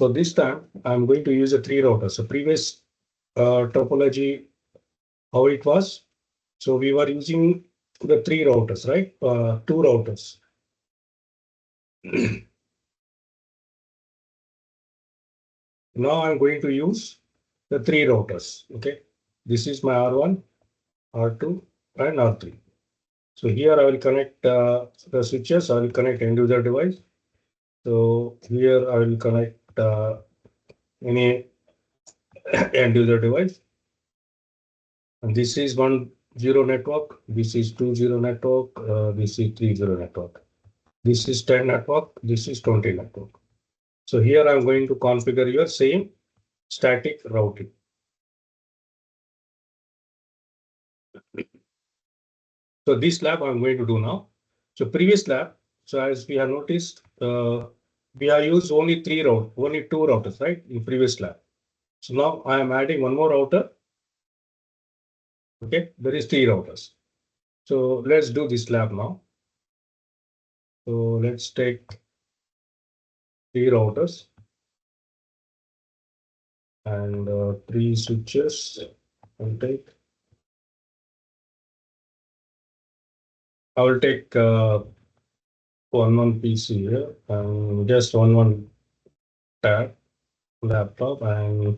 So this time I'm going to use a 3 routers. So previous topology, how it was. So we were using the 3 routers, right? 2 routers. Now I'm going to use the 3 routers. Okay. This is my R1, R2, and R3. So here I will connect the switches. I will connect end user device. So here I will connect any end user device. And this is 1-0 network. This is 2-0 network. This is 3-0 network. This is 10 network. This is 20 network. So here I'm going to configure your same static routing. So this lab I'm going to do now. So previous lab, so as we have noticed, we have used only 2 routers, right? In previous lab. So now I am adding one more router. Okay, there is 3 routers. So let's do this lab now. So let's take 3 routers and 3 switches. I'll take. I will take one PC here and just one tab laptop and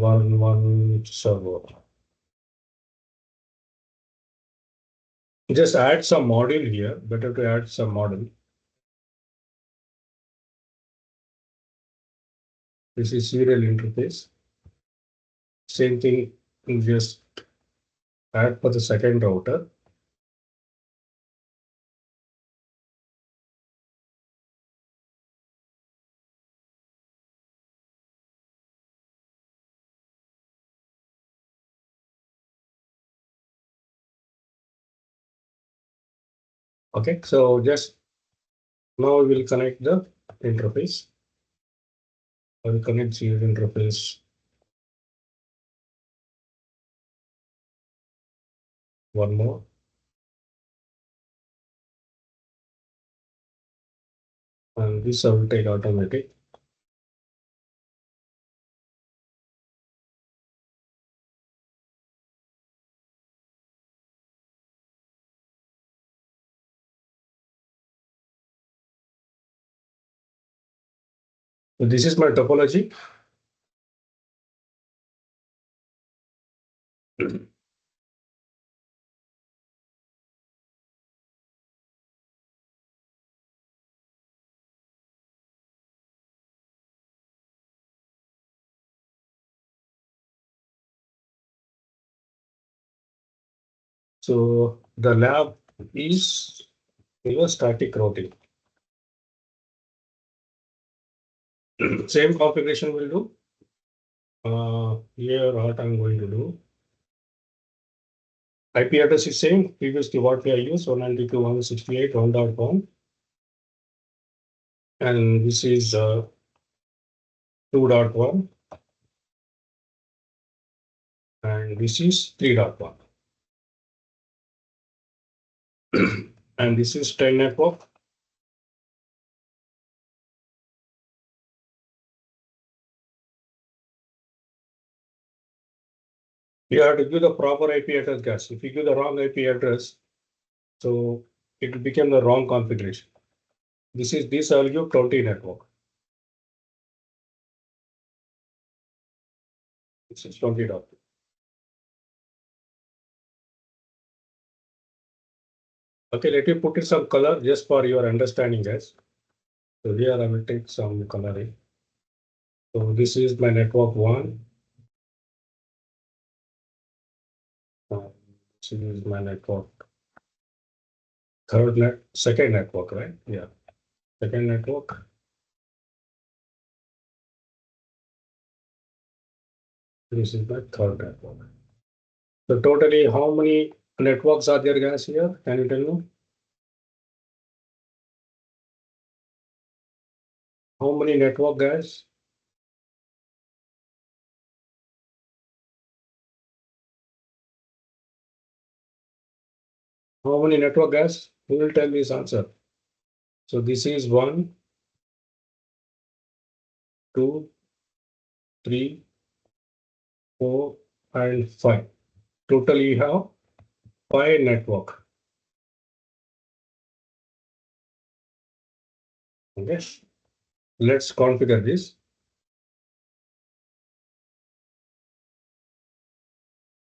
one server. Just add some module here. Better to add some module. This is serial interface. Same thing, just add for the second router. Okay, so just now we will connect the interface. I will connect serial interface. One more. And this I will take automatic. So this is my topology. So the lab is your static routing. Same configuration will do. Here what I'm going to do. IP address is same. Previously what we have used 192.168.1.1. And this is 2.1. And this is 3.1. And this is 10 network. You have to give the proper IP address, guys. If you give the wrong IP address, so it will become the wrong configuration. This I will give 20 network. This is 20.2. Okay, let me put in some color just for your understanding, guys. So here I will take some coloring. So this is my network 1. This is my network second network, right? Yeah, second network. This is my third network. So totally, how many networks are there, guys? Here, can you tell me? How many network, guys? How many network, guys? Who will tell me this answer? So this is 1, 2, 3, 4, and 5. Total you have 5 network. Okay. Let's configure this.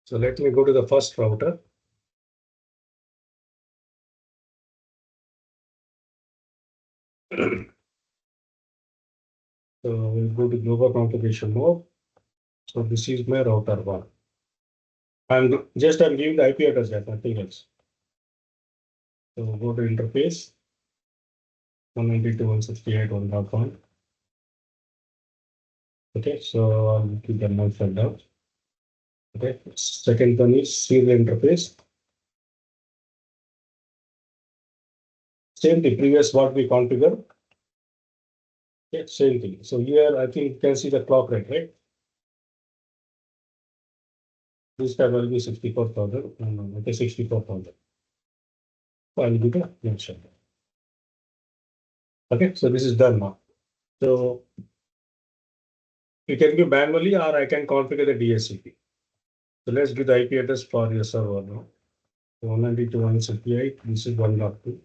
So let me go to the first router. So we'll go to global configuration mode. So this is my router 1. I'm giving the IP address there, nothing else. So go to interface 192.168.1.1. Okay, so I'll keep the node shut down. Okay, second one is serial interface. Same thing, previous what we configured. Okay, same thing. So here I think you can see the clock rate, right? This time will be 64,000. No, okay, 64,000. So I'll do the next shut down. Okay, so this is done now. So you can give manually or I can configure the DHCP. So let's give the IP address for your server now. 192.168, this is 1.2.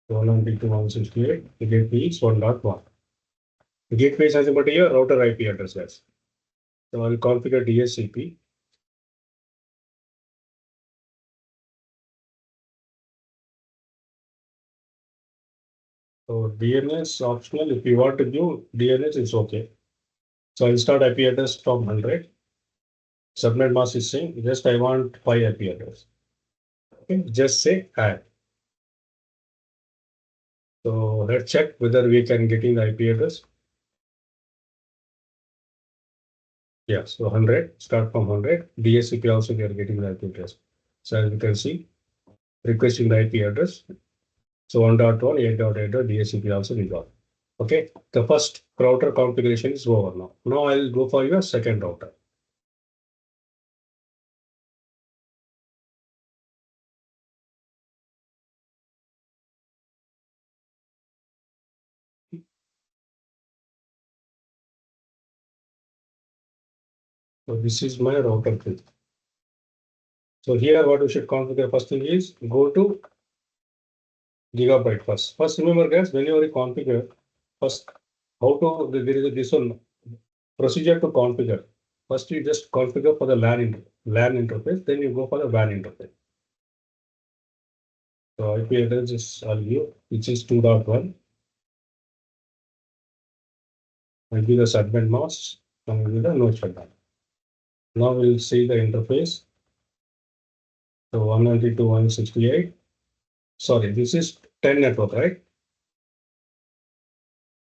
192.168, the gateway is 1.1. The gateway is nothing but your router IP address, guys. So I'll configure DHCP. So DNS optional, if you want to do DNS, it's okay. So I'll start IP address from 100. Subnet mask is saying, just I want 5 IP address. Okay, just say add. So let's check whether we can get in the IP address. Yeah, so 100, start from 100. DHCP also we are getting the IP address. So as you can see, requesting the IP address. So 1.1, 8.8, DHCP also we got. Okay, the first router configuration is over now. Now I'll go for your second router. So this is my router 3. So here what we should configure first thing is go to gigabyte first. First remember guys, whenever you configure, first how to there is this one procedure to configure. First you just configure for the LAN interface, then you go for the WAN interface. So IP address is I'll give, which is 2.1. I'll give the subnet mask and I'll give the node shutdown. Now we'll see the interface. So 192.168. Sorry, this is 10 network, right?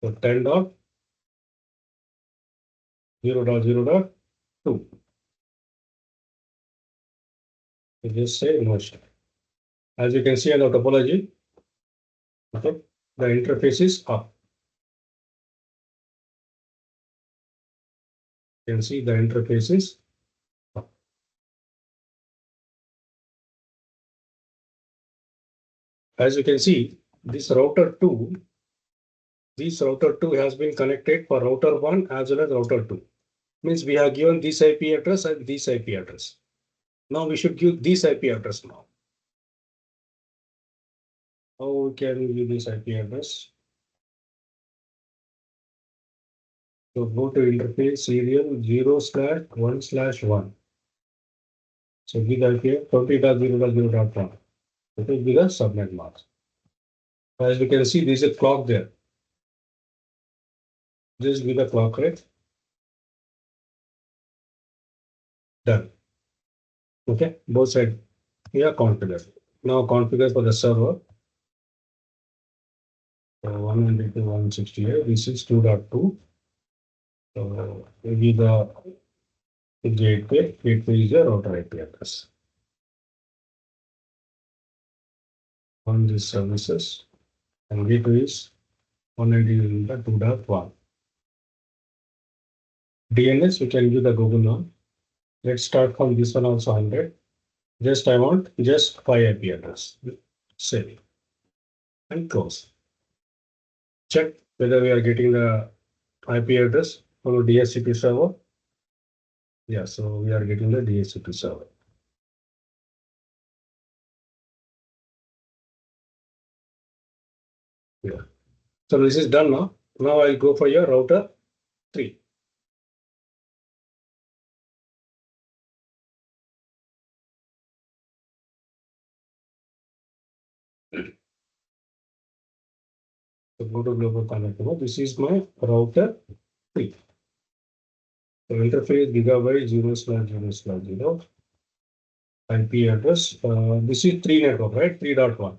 So 10.0.0.2. You just say no shut. As you can see on the topology, okay, the interface is up. You can see the interface is up. As you can see, this router 2 has been connected for router 1 as well as router 2. Means we have given this IP address and this IP address. Now we should give this IP address now. How we can give this IP address? So go to interface serial 0/1/1. So give the IP 20.0.0.1. It will be the subnet mask. As you can see, there is a clock there. Just give the clock rate. Done. Okay, both sides. Here configure. Now configure for the server. So 192.168. This is 2.2. So maybe the gateway. Gateway is the router IP address. On these services, and gateway is 192.2.1. DNS, we can give the Google one. Let's start from this one also 100. Just I want just 5 IP address. Save and close. Check whether we are getting the IP address from DHCP server. Yeah, so we are getting the DHCP server. Yeah. So this is done now. Now I'll go for your router 3. So go to global connect. This is my router 3. So interface gigabyte 0/0/0. IP address. This is 3 network, right? 3.1.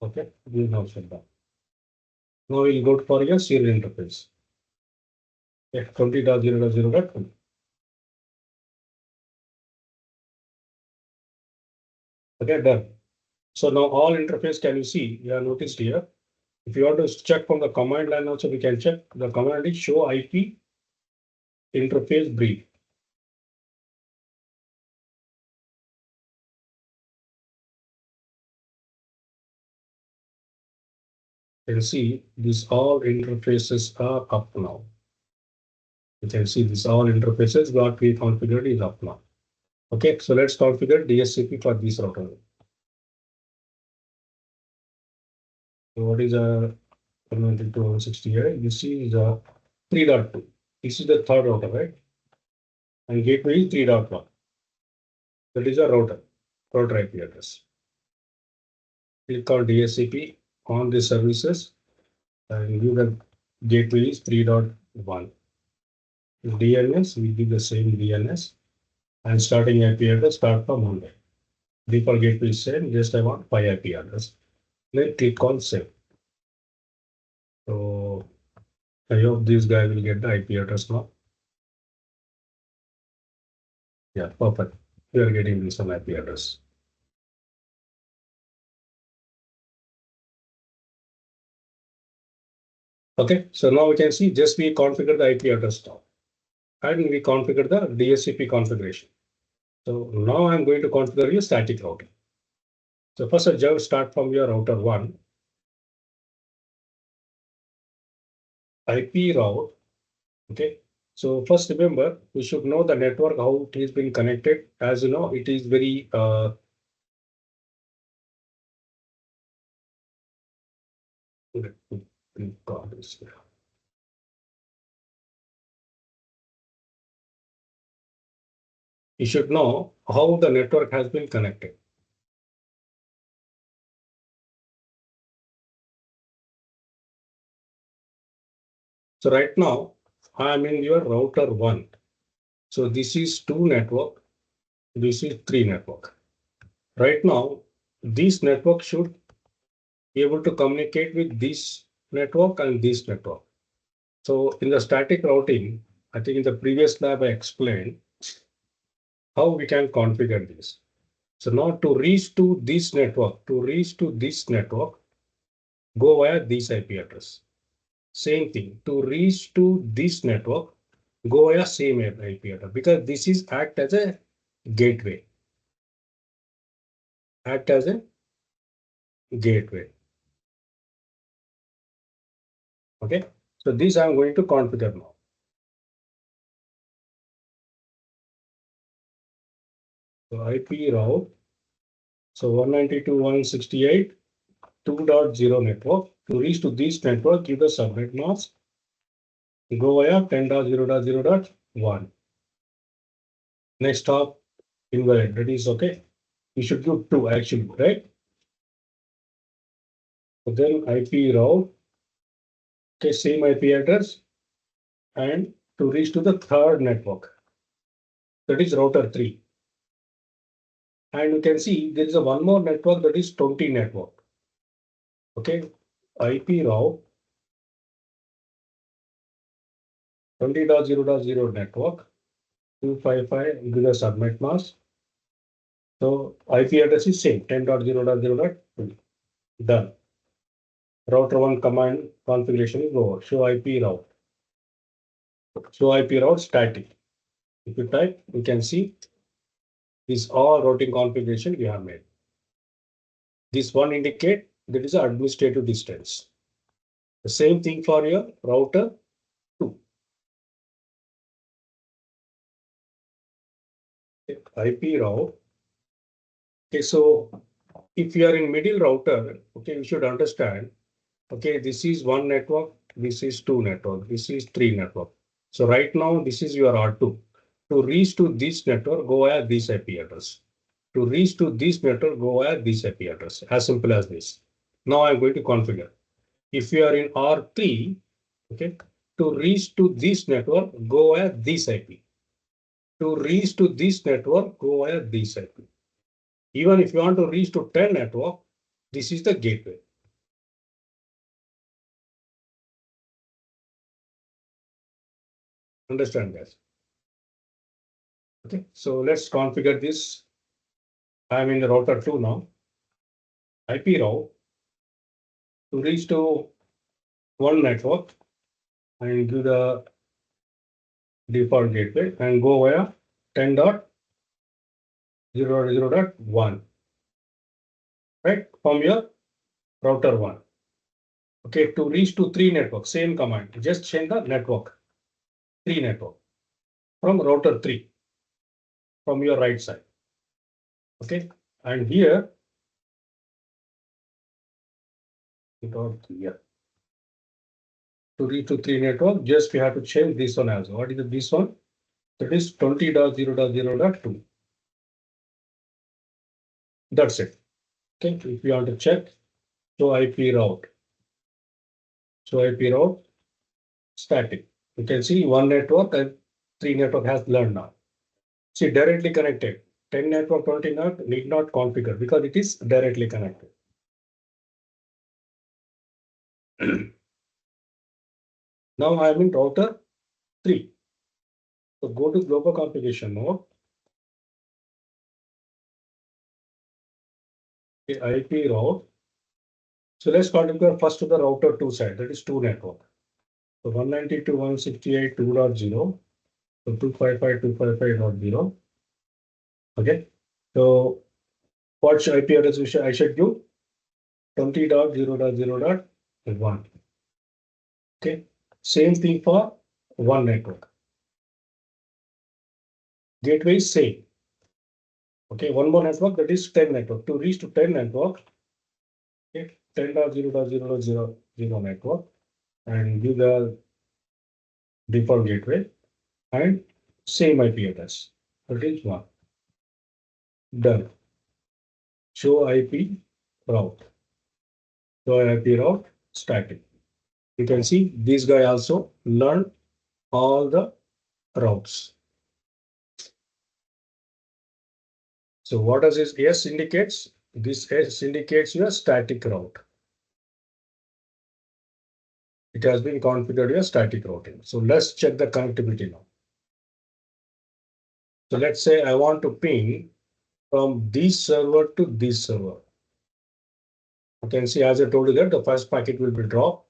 Okay, this is now shut down. Now we'll go for your serial interface. Yeah, 20.0.0.20. Okay, done. So now all interface can you see? You have noticed here. If you want to check from the command line also, we can check. The command is show IP interface brief. You can see these all interfaces are up now. You can see these all interfaces what we configured is up now. Okay, so let's configure DHCP for this router. So what is a 192.168? This is a 3.2. This is the third router, right? And gateway is 3.1. That is a router IP address. Click on DHCP on the services and give the gateway is 3.1. DNS, we give the same DNS and starting IP address start from Monday. Default gateway is same, just I want 5 IP address. Then click on save. So I hope this guy will get the IP address now. Yeah, perfect. We are getting this one IP address. Okay, so now we can see just we configure the IP address now. And we configure the DHCP configuration. So now I'm going to configure your static router. So first I just start from your router 1. IP route. Okay. So first remember, we should know the network, how it has been connected. As you know, it is very you should know how the network has been connected. So right now, I am in your router 1. So this is 2 network, this is 3 network. Right now, this network should be able to communicate with this network and this network. So in the static routing, I think in the previous lab I explained how we can configure this. So now to reach to this network, go via this IP address. Same thing, to reach to this network, go via same IP address, because this is act as a gateway. Act as a gateway. Okay, so this I'm going to configure now. So IP route, so 192.168.2.0 network. To reach to this network, give the subnet mask. Go via 10.0.0.1. Next hop invalid. That is okay. You should do 2 actually, right? So then IP route, okay, same IP address, and to reach to the third network, that is router 3. And you can see there is a one more network, that is 20 network. Okay, IP route 20.0.0 network 255 into the subnet mask. So IP address is same 10.0.0.2. Done. Router 1 command configuration is over. Show IP route. Show IP route static. If you type, you can see this all routing configuration we have made. This one indicate that is administrative distance. The same thing for your router 2. IP route. Okay, so if you are in middle router, okay, you should understand, okay, this is one network, this is two network, this is three network. So right now, this is your R2. To reach to this network, go via this IP address. To reach to this network, go via this IP address. As simple as this. Now I'm going to configure. If you are in R3, okay, to reach to this network, go via this IP. To reach to this network, go via this IP. Even if you want to reach to 10 network, this is the gateway. Understand guys? Okay, so let's configure this. I'm in the router 2 now. IP route to reach to one network and give the default gateway and go via 10.0.0.1, right? From your router 1. Okay, to reach to 3 network, same command, just change the network, 3 network from router 3 from your right side. Okay, and here, here to reach to 3 network, just we have to change this one as well. What is this one? That is 20.0.0.2. That's it. Okay, if you want to check, show IP route. Show IP route static. You can see one network and 3 network has learned now. See, directly connected. 10 network, 20 network need not configure because it is directly connected. Now I am in router 3. So go to global configuration mode. Okay, IP route. So let's configure first to the router 2 side, that is 2 network. So 192.168.2.0, so 255.255.0. Okay. So what IP address I should give? 20.0.0.1. Okay. Same thing for one network. Gateway is same. Okay, one more network, that is 10 network. To reach to 10 network, okay, 10.0.0.0 network and give the default gateway and same IP address. That is one. Done. Show IP route. Show IP route static. You can see this guy also learned all the routes. So what does this S indicates? This S indicates your static route. It has been configured your static routing. So let's check the connectivity now. So let's say I want to ping from this server to this server. You can see, as I told you that the first packet will be dropped.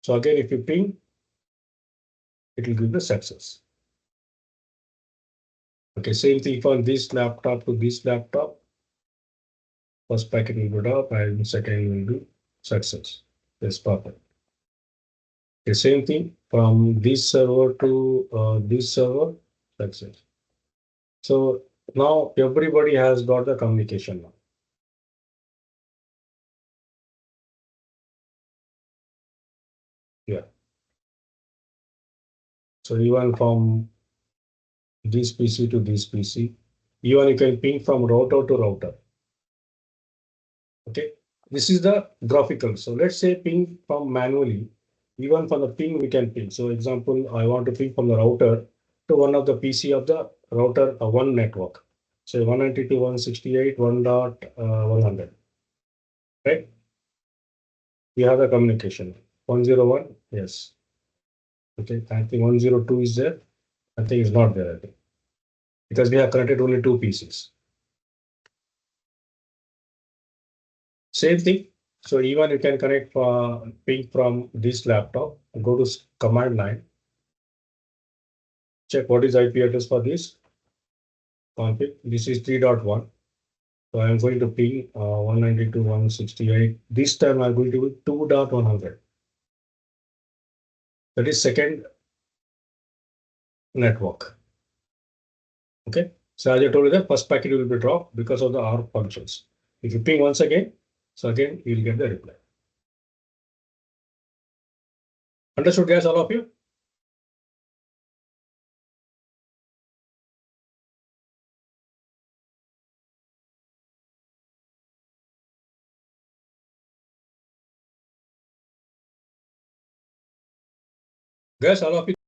So again, if you ping, it will give the success. Okay, same thing from this laptop to this laptop. First packet will be dropped and second will be success. That's perfect. The same thing from this server to this server, success. So now everybody has got the communication now. Yeah. So even from this PC to this PC, even you can ping from router to router. Okay, this is the graphical. So let's say ping from manually, even from the ping we can ping. So example, I want to ping from the router to one of the PC of the router one network. So 192.168.1.100, right? We have the communication. 101, yes. Okay, I think 102 is there. I think it's not there, I think, because we have connected only two PCs. Same thing. So even you can connect ping from this laptop, go to command line, check what is IP address for this config. This is 3.1. So I'm going to ping 192.168. This time I'm going to do 2.100. That is second network. Okay. So as I told you, the first packet will be dropped because of the ARP functions. If you ping once again, so again you will get the reply. Understood, guys, all of you? Guys, all of you.